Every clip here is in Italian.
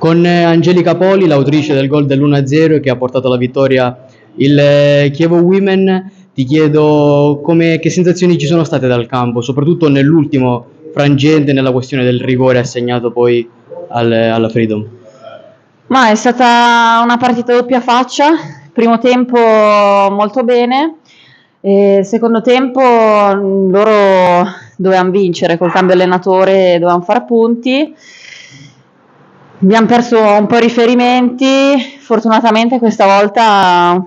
Con Angelica Poli, l'autrice del gol dell'1-0 che ha portato alla vittoria il Chievo Women, ti chiedo che sensazioni ci sono state dal campo, soprattutto nell'ultimo frangente, nella questione del rigore assegnato poi alla Freedom. Ma è stata una partita a doppia faccia, primo tempo molto bene, secondo tempo loro dovevano vincere col cambio allenatore, dovevano fare punti. Abbiamo perso un po' i riferimenti, fortunatamente questa volta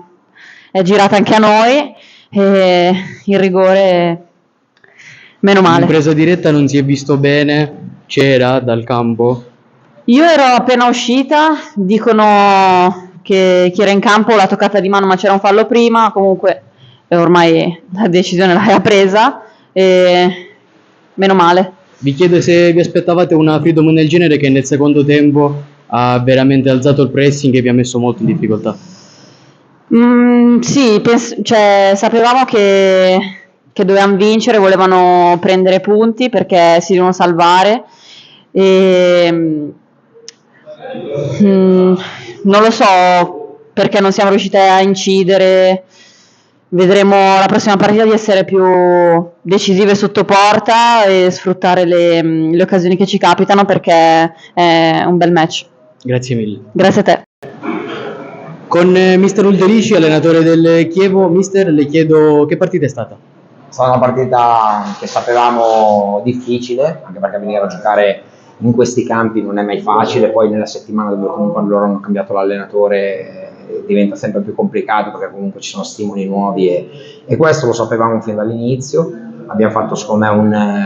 è girata anche a noi e il rigore meno male. In presa diretta non si è visto bene, c'era dal campo? Io ero appena uscita, dicono che chi era in campo l'ha toccata di mano ma c'era un fallo prima, comunque ormai la decisione l'aveva presa e meno male. Vi chiedo se vi aspettavate una Freedom nel genere, che nel secondo tempo ha veramente alzato il pressing e vi ha messo molto in difficoltà. Sì, sapevamo che dovevano vincere, volevano prendere punti perché si devono salvare e non lo so perché non siamo riusciti a incidere. Vedremo la prossima partita di essere più decisive sotto porta e sfruttare le occasioni che ci capitano, perché è un bel match. Grazie mille. Grazie a te. Con mister Ulderici, allenatore del Chievo, mister, le chiedo che partita è stata? È stata una partita che sapevamo difficile, anche perché venire a giocare in questi campi non è mai facile, poi nella settimana dove comunque loro hanno cambiato l'allenatore diventa sempre più complicato, perché comunque ci sono stimoli nuovi e questo lo sapevamo fin dall'inizio. Abbiamo fatto secondo me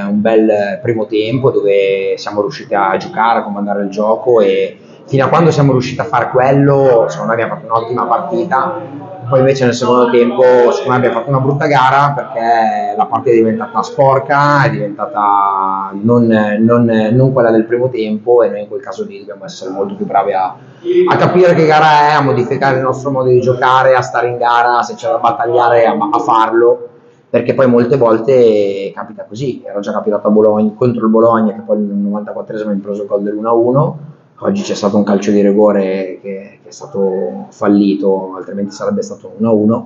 un bel primo tempo dove siamo riusciti a giocare, a comandare il gioco, e fino a quando siamo riusciti a fare quello secondo me abbiamo fatto un'ottima partita. Poi invece nel secondo tempo secondo me abbiamo fatto una brutta gara, perché la partita è diventata sporca, è diventata non quella del primo tempo, e noi in quel caso lì dobbiamo essere molto più bravi a capire che gara è, a modificare il nostro modo di giocare, a stare in gara, se c'è da battagliare a farlo, perché poi molte volte capita così. Era già capitato a Bologna, contro il Bologna, che poi nel 94esimo abbiamo preso il gol dell'1-1. Oggi c'è stato un calcio di rigore che è stato fallito, altrimenti sarebbe stato 1-1.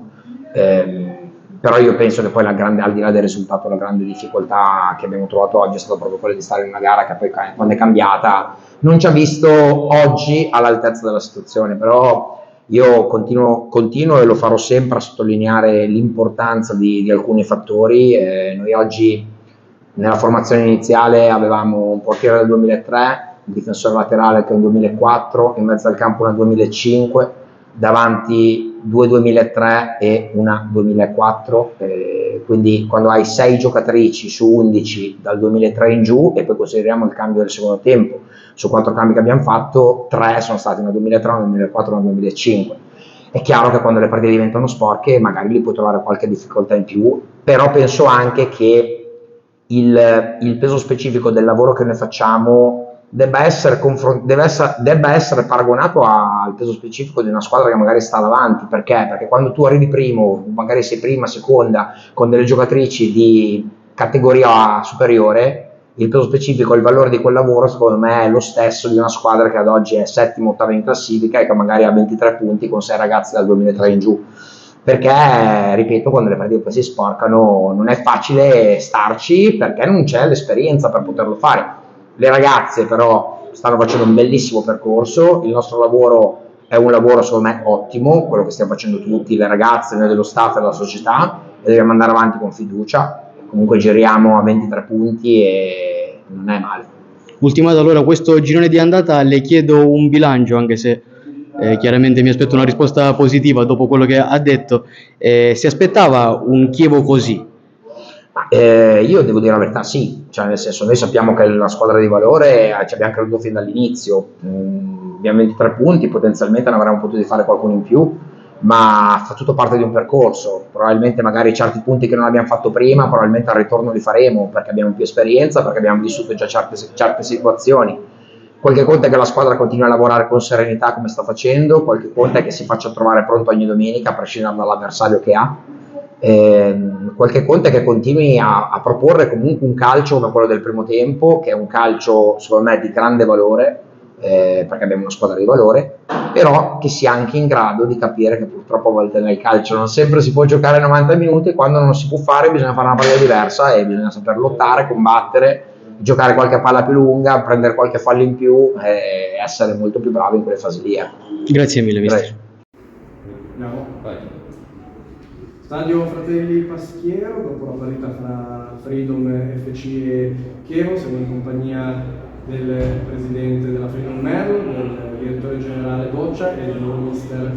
Però io penso che poi al di là del risultato, la grande difficoltà che abbiamo trovato oggi è stata proprio quella di stare in una gara che poi, quando è cambiata, non ci ha visto oggi all'altezza della situazione. Però io continuo e lo farò sempre a sottolineare l'importanza di alcuni fattori. Noi oggi nella formazione iniziale avevamo un portiere del 2003, un difensore laterale che è un 2004, in mezzo al campo una 2005, davanti 2 2003 e una 2004, quindi quando hai 6 giocatrici su 11 dal 2003 in giù, e poi consideriamo il cambio del secondo tempo, su 4 cambi che abbiamo fatto 3 sono stati una 2003, una 2004 e una 2005. È chiaro che quando le partite diventano sporche magari li puoi trovare qualche difficoltà in più, però penso anche che il peso specifico del lavoro che noi facciamo debba essere paragonato al peso specifico di una squadra che magari sta davanti. Perché quando tu arrivi primo, magari sei prima, seconda, con delle giocatrici di categoria superiore, il peso specifico, il valore di quel lavoro secondo me è lo stesso di una squadra che ad oggi è settima, ottava in classifica e che magari ha 23 punti con 6 ragazzi dal 2003 in giù. Perché, ripeto, quando le partite poi si sporcano non è facile starci, perché non c'è l'esperienza per poterlo fare. Le ragazze però stanno facendo un bellissimo percorso, il nostro lavoro è un lavoro secondo me ottimo, quello che stiamo facendo tutti, le ragazze, noi dello staff e della società, e dobbiamo andare avanti con fiducia. Comunque giriamo a 23 punti e non è male. Ultimato allora questo girone di andata, le chiedo un bilancio, anche se chiaramente mi aspetto una risposta positiva dopo quello che ha detto. Si aspettava un Chievo così? Io devo dire la verità, sì, cioè nel senso, noi sappiamo che è una squadra di valore, ci abbiamo creduto fin dall'inizio. Abbiamo 23 punti, potenzialmente ne avremmo potuto fare qualcuno in più, ma fa tutto parte di un percorso. Probabilmente magari certi punti che non abbiamo fatto prima, probabilmente al ritorno li faremo, perché abbiamo più esperienza, perché abbiamo vissuto già certe situazioni. Qualche conto è che la squadra continui a lavorare con serenità come sta facendo, qualche conto è che si faccia trovare pronto ogni domenica a prescindere dall'avversario che ha. Qualche conto è che continui a proporre comunque un calcio come quello del primo tempo, che è un calcio secondo me di grande valore, perché abbiamo una squadra di valore, però che sia anche in grado di capire che purtroppo a volte nel calcio non sempre si può giocare 90 minuti, e quando non lo si può fare bisogna fare una partita diversa e bisogna saper lottare, combattere, giocare qualche palla più lunga, prendere qualche fallo in più e essere molto più bravi in quelle fasi lì. Grazie mille, mister. Prego. Andiamo, vai. Stadio Fratelli Paschiero, dopo la parità fra Freedom FC e Chievo, siamo in compagnia del presidente della Freedom Merlo, del direttore generale Boccia e del nuovo mister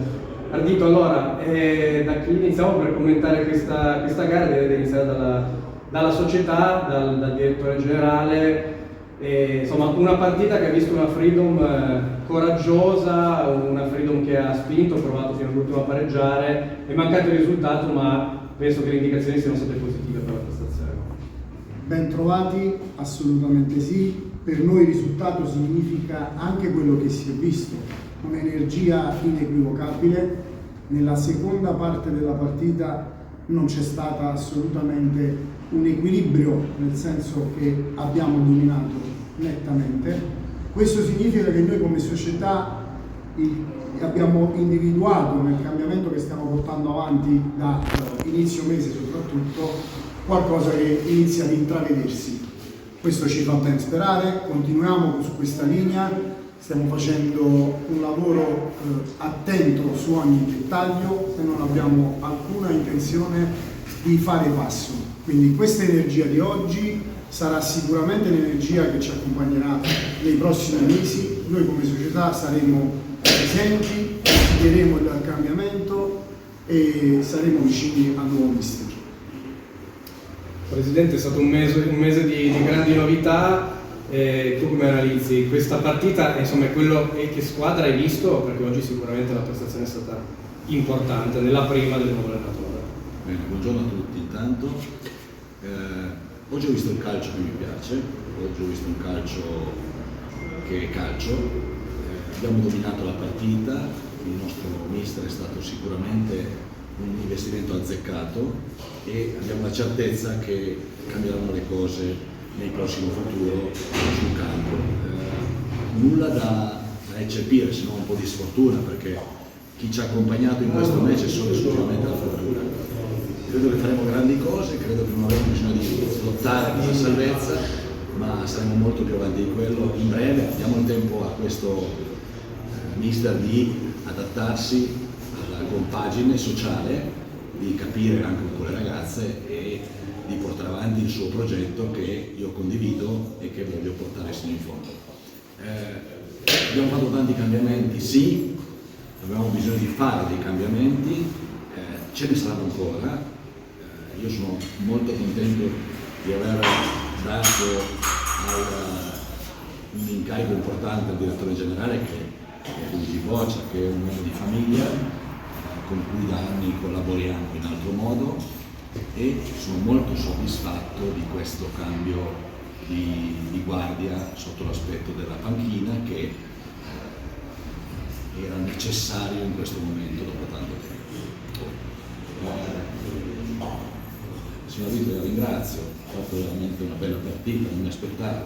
Ardito. Allora, da chi iniziamo per commentare questa gara? Direi di iniziare dalla società, dal direttore generale. Insomma, una partita che ha visto una Freedom coraggiosa, una Freedom che ha spinto, provato fino all'ultimo a pareggiare, è mancato il risultato, ma penso che le indicazioni siano state positive per la prestazione. Ben trovati, assolutamente sì. Per noi il risultato significa anche quello che si è visto, un'energia inequivocabile. Nella seconda parte della partita non c'è stata assolutamente un equilibrio, nel senso che abbiamo dominato nettamente. Questo significa che noi come società abbiamo individuato nel cambiamento che stiamo portando avanti da inizio mese soprattutto qualcosa che inizia ad intravedersi. Questo ci fa ben sperare, continuiamo su questa linea, stiamo facendo un lavoro attento su ogni dettaglio e non abbiamo alcuna intenzione di fare passo. Quindi questa energia di oggi sarà sicuramente l'energia che ci accompagnerà nei prossimi mesi. Noi come società saremo presenti, seguiremo il cambiamento e saremo vicini al nuovo mister. Presidente, è stato un mese di grandi novità. Tu come analizzi questa partita? Insomma, che squadra hai visto? Perché oggi sicuramente la prestazione è stata importante, nella prima del nuovo allenatore. Bene, buongiorno a tutti. Intanto, oggi ho visto il calcio che mi piace, oggi ho visto un calcio che è calcio, abbiamo dominato la partita, il nostro mister è stato sicuramente un investimento azzeccato e abbiamo la certezza che cambieranno le cose nel prossimo futuro sul campo. Nulla da eccepire, se non un po' di sfortuna, perché chi ci ha accompagnato in questo match è solo esclusivamente la fortuna. Credo che faremo grandi cose, credo che non avremo bisogno di lottare per la salvezza, ma saremo molto più avanti di quello in breve. Diamo il tempo a questo mister di adattarsi alla compagine sociale, di capire anche un po' le ragazze e di portare avanti il suo progetto che io condivido e che voglio portare sino in fondo. Abbiamo fatto tanti cambiamenti, sì, abbiamo bisogno di fare dei cambiamenti, ce ne saranno ancora. Io sono molto contento di aver dato un incarico importante al direttore generale che è Luigi Boccia, che è un uomo di famiglia con cui da anni collaboriamo in altro modo, e sono molto soddisfatto di questo cambio di guardia sotto l'aspetto della panchina che era necessario in questo momento dopo tanto tempo. Signor Vito, la ringrazio, ha fatto veramente una bella partita, non mi aspettavo.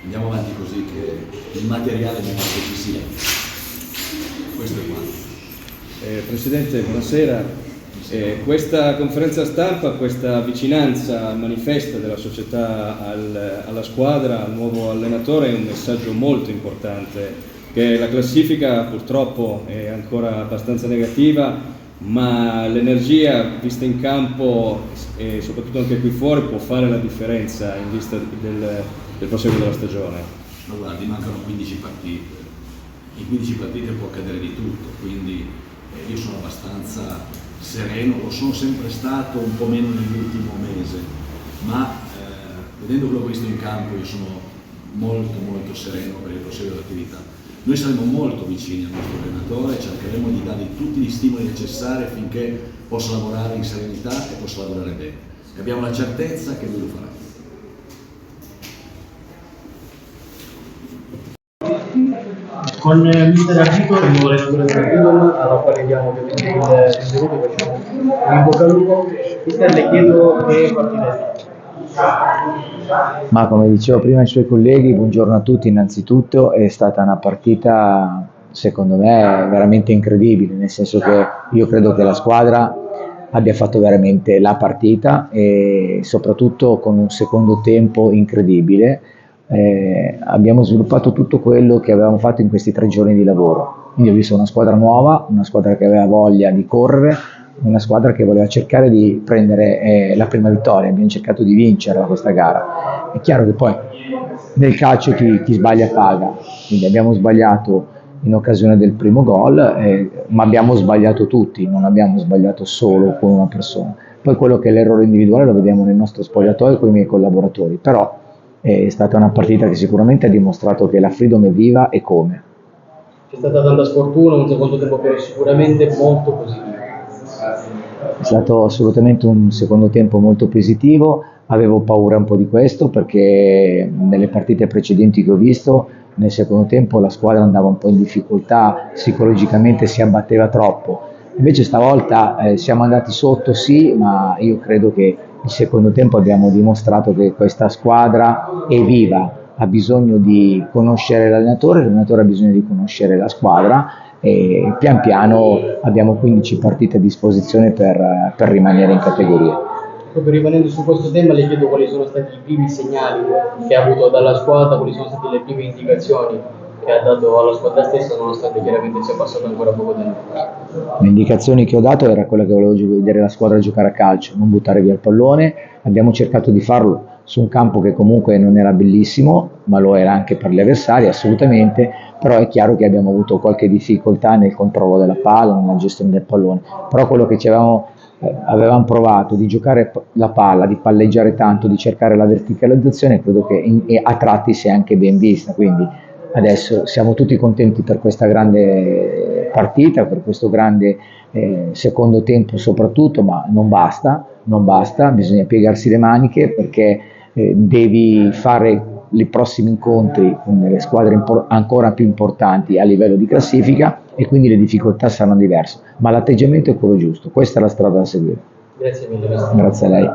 Andiamo avanti così che il materiale non che ci sia. Questo è quanto. Presidente, buonasera. Questa conferenza stampa, questa vicinanza manifesta della società alla squadra, al nuovo allenatore, è un messaggio molto importante, che la classifica purtroppo è ancora abbastanza negativa, ma l'energia vista in campo e soprattutto anche qui fuori può fare la differenza in vista del proseguo della stagione. Ma guardi, mancano 15 partite, in 15 partite può accadere di tutto, quindi io sono abbastanza sereno, lo sono sempre stato, un po' meno nell'ultimo mese, ma vedendo quello che ho visto in campo io sono molto sereno per il proseguo dell'attività. Noi saremo molto vicini al nostro allenatore, cercheremo di dargli tutti gli stimoli necessari affinché possa lavorare in serenità e possa lavorare bene. E abbiamo la certezza che lui lo farà. Con il mister Ardito, il nuovo allenatore del Freedom, alla quale diamo ovviamente il benvenuto, facciamo in bocca al lupo. Mister, le chiedo che partita è stata. Ma come dicevo prima ai suoi colleghi, buongiorno a tutti innanzitutto, è stata una partita secondo me veramente incredibile, nel senso che io credo che la squadra abbia fatto veramente la partita e soprattutto con un secondo tempo incredibile. Abbiamo sviluppato tutto quello che avevamo fatto in questi 3 giorni di lavoro. Quindi ho visto una squadra nuova, una squadra che aveva voglia di correre, una squadra che voleva cercare di prendere la prima vittoria. Abbiamo cercato di vincerla questa gara. È chiaro che poi nel calcio chi sbaglia paga, quindi abbiamo sbagliato in occasione del primo gol, ma abbiamo sbagliato tutti, non abbiamo sbagliato solo con una persona. Poi quello che è l'errore individuale lo vediamo nel nostro spogliatoio con i miei collaboratori, però è stata una partita che sicuramente ha dimostrato che la Freedom è viva e come. C'è stata tanta sfortuna, un secondo tempo però sicuramente molto positivo. È stato assolutamente un secondo tempo molto positivo, avevo paura un po' di questo perché nelle partite precedenti che ho visto nel secondo tempo la squadra andava un po' in difficoltà, psicologicamente si abbatteva troppo. Invece stavolta siamo andati sotto sì, ma io credo che il secondo tempo abbiamo dimostrato che questa squadra è viva, ha bisogno di conoscere l'allenatore ha bisogno di conoscere la squadra e pian piano abbiamo 15 partite a disposizione per rimanere in categoria. Proprio rimanendo su questo tema, le chiedo quali sono stati i primi segnali che ha avuto dalla squadra, quali sono state le prime indicazioni che ha dato alla squadra stessa, nonostante chiaramente sia passato ancora poco tempo. Le indicazioni che ho dato era quella che volevo vedere la squadra giocare a calcio, non buttare via il pallone. Abbiamo cercato di farlo su un campo che comunque non era bellissimo, ma lo era anche per gli avversari assolutamente, però è chiaro che abbiamo avuto qualche difficoltà nel controllo della palla, nella gestione del pallone, però quello che avevamo provato di giocare la palla, di palleggiare tanto, di cercare la verticalizzazione, credo che a tratti sia anche ben vista, quindi adesso siamo tutti contenti per questa grande partita, per questo grande secondo tempo soprattutto, ma non basta, bisogna piegarsi le maniche perché devi fare i prossimi incontri con delle squadre ancora più importanti a livello di classifica e quindi le difficoltà saranno diverse, ma l'atteggiamento è quello giusto, questa è la strada da seguire. Grazie mille. Grazie a lei.